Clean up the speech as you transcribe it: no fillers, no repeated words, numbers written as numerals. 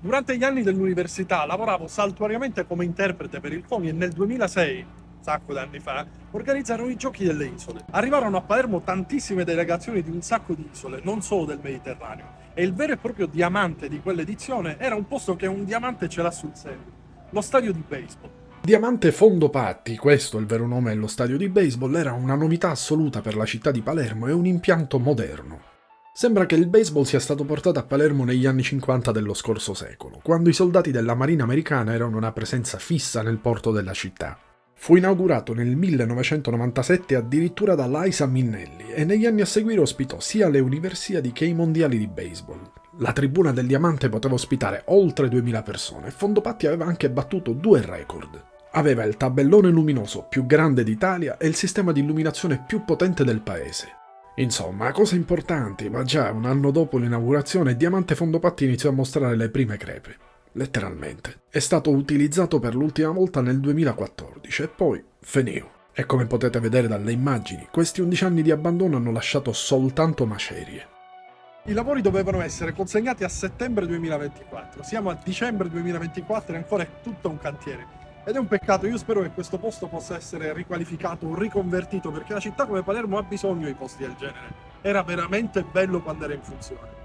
Durante gli anni dell'università lavoravo saltuariamente come interprete per il CONI e nel 2006, un sacco di anni fa, organizzarono i Giochi delle Isole. Arrivarono a Palermo tantissime delegazioni di un sacco di isole, non solo del Mediterraneo, e il vero e proprio diamante di quell'edizione era un posto che un diamante ce l'ha sul serio, lo stadio di baseball. Diamante Fondopatti, questo è il vero nome dello stadio di baseball, era una novità assoluta per la città di Palermo e un impianto moderno. Sembra che il baseball sia stato portato a Palermo negli anni 50 dello scorso secolo, quando i soldati della Marina americana erano una presenza fissa nel porto della città. Fu inaugurato nel 1997 addirittura da Liza Minnelli e negli anni a seguire ospitò sia le Universiadi che i mondiali di baseball. La tribuna del Diamante poteva ospitare oltre 2000 persone e Fondopatti aveva anche battuto due record. Aveva il tabellone luminoso più grande d'Italia e il sistema di illuminazione più potente del paese. Insomma, cose importanti, ma già un anno dopo l'inaugurazione Diamante Fondopatti iniziò a mostrare le prime crepe. Letteralmente. È stato utilizzato per l'ultima volta nel 2014 e poi finì. E come potete vedere dalle immagini, questi 11 anni di abbandono hanno lasciato soltanto macerie. I lavori dovevano essere consegnati a settembre 2024, siamo a dicembre 2024 e ancora è tutto un cantiere. Ed è un peccato, io spero che questo posto possa essere riqualificato o riconvertito perché una città come Palermo ha bisogno di posti del genere. Era veramente bello quando era in funzione.